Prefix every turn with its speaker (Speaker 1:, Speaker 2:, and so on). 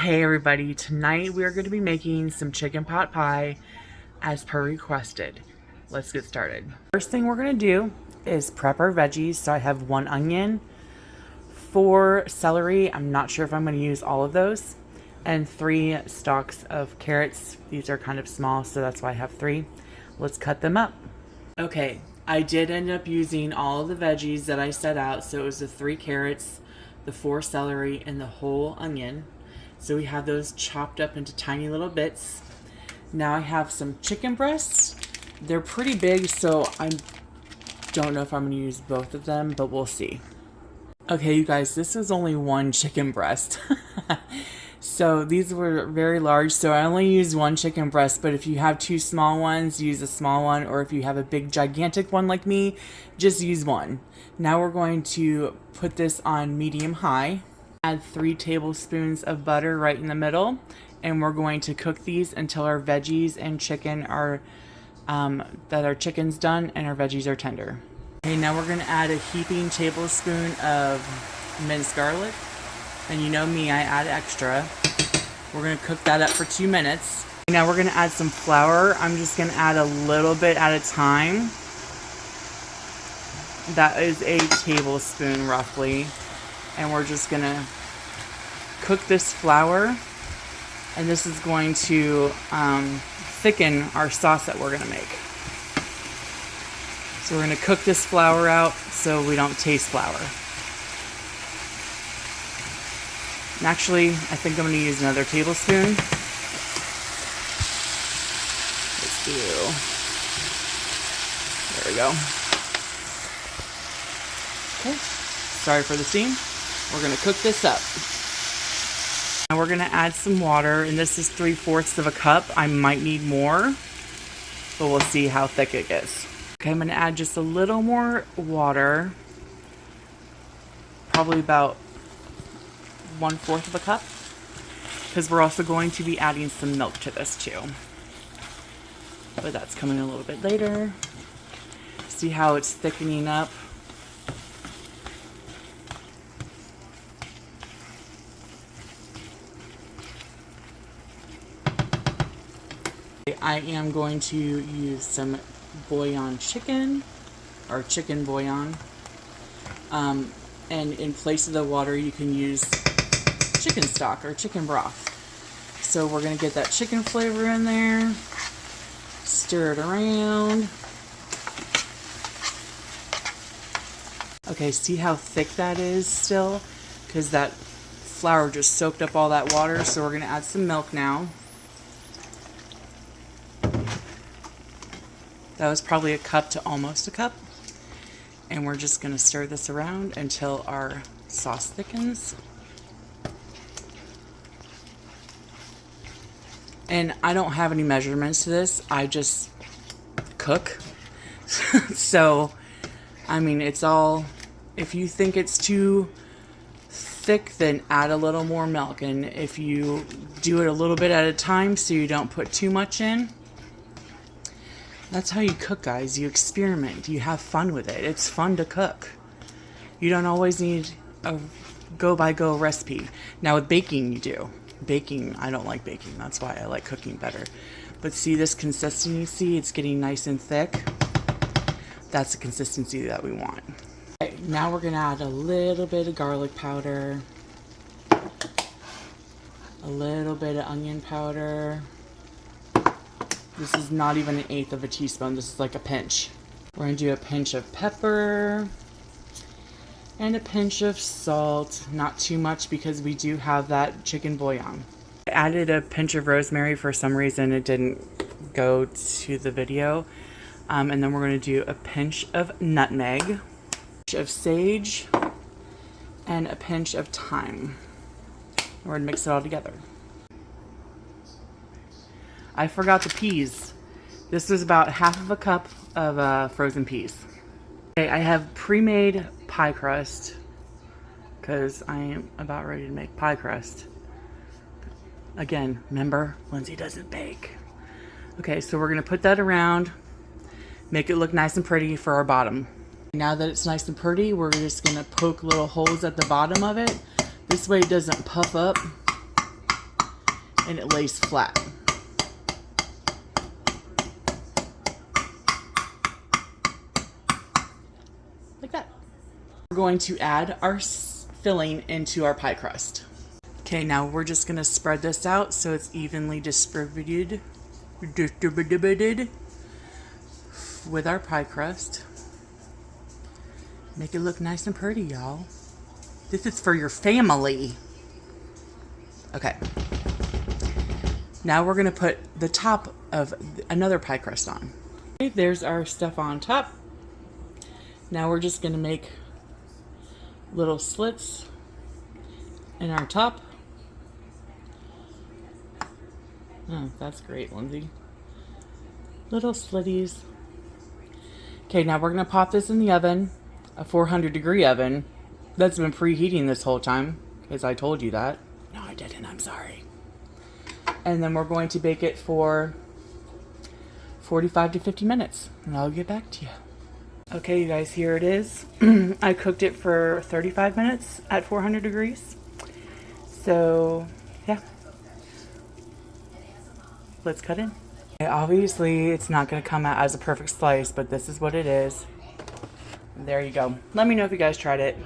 Speaker 1: Hey everybody, tonight we are going to be making some chicken pot pie as per requested. Let's get started. First thing we're going to do is prep our veggies. So I have 1 onion, 4 celery, I'm not sure if I'm going to use all of those, and 3 stalks of carrots. These are kind of small, so that's why I have 3. Let's cut them up. Okay, I did end up using all of the veggies that I set out. So it was the 3 carrots, the 4 celery, and the whole onion. So we have those chopped up into tiny little bits. Now I have some chicken breasts. They're pretty big, so I don't know if I'm going to use both of them, but we'll see. Okay, you guys, this is only 1 chicken breast. So these were very large, so I only used 1 chicken breast, but if you have 2 small ones, use a small one, or if you have a big gigantic one like me, just use 1. Now we're going to put this on medium-high. Add 3 tablespoons of butter right in the middle, and we're going to cook these until our veggies and chicken are, that our chicken's done and our veggies are tender. Okay, now we're going to add a heaping tablespoon of minced garlic, and you know me, I add extra. We're going to cook that up for 2 minutes. Now we're going to add some flour. I'm just going to add a little bit at a time. That is a tablespoon roughly. And we're just going to cook this flour, and this is going to thicken our sauce that we're going to make. So we're going to cook this flour out so we don't taste flour. And actually, I think I'm going to use another tablespoon. Let's do, there we go. Okay, sorry for the steam. We're going to cook this up. Now we're going to add some water, and this is 3/4 of a cup. I might need more, but we'll see how thick it gets. Okay, I'm going to add just a little more water, probably about 1/4 of a cup, because we're also going to be adding some milk to this too. But that's coming a little bit later. See how it's thickening up? I am going to use some bouillon chicken, or chicken bouillon, and in place of the water you can use chicken stock or chicken broth. So we're going to get that chicken flavor in there, stir it around. Okay, see how thick that is still? Because that flour just soaked up all that water, so we're going to add some milk now. That was probably a cup to almost a cup. And we're just going to stir this around until our sauce thickens. And I don't have any measurements to this. I just cook. So, I mean, it's all, if you think it's too thick, then add a little more milk. And if you do it a little bit at a time so you don't put too much in, that's how you cook, guys. You experiment. You have fun with it. It's fun to cook. You don't always need a go-by-go recipe. Now with baking, you do. Baking, I don't like baking. That's why I like cooking better. But see this consistency? It's getting nice and thick. That's the consistency that we want. Okay, now we're going to add a little bit of garlic powder. A little bit of onion powder. This is not even 1/8 of a teaspoon. This is like a pinch. We're going to do a pinch of pepper and a pinch of salt. Not too much because we do have that chicken bouillon. I added a pinch of rosemary. For some reason it didn't go to the video. And then we're going to do a pinch of nutmeg, a pinch of sage, and a pinch of thyme. We're going to mix it all together. I forgot the peas. This was about 1/2 of a cup of frozen peas. Okay, I have pre-made pie crust because I am about ready to make pie crust. Again, remember, Lindsay doesn't bake. Okay, so we're going to put that around, make it look nice and pretty for our bottom. Now that it's nice and pretty, we're just going to poke little holes at the bottom of it. This way it doesn't puff up and it lays flat. Like that. We're going to add our filling into our pie crust. Okay, now we're just going to spread this out so it's evenly distributed with our pie crust. Make it look nice and pretty, y'all. This is for your family. Okay. Now we're going to put the top of another pie crust on. Okay, there's our stuff on top. Now we're just going to make little slits in our top. Oh, that's great, Lindsay. Little slitties. Okay, now we're going to pop this in the oven, a 400-degree oven that's been preheating this whole time, because I told you that. No, I didn't. I'm sorry. And then we're going to bake it for 45 to 50 minutes, and I'll get back to you. Okay, you guys, here it is. I cooked it for 35 minutes at 400 degrees. So, yeah. Let's cut in. Okay, obviously, it's not going to come out as a perfect slice, but this is what it is. There you go. Let me know if you guys tried it.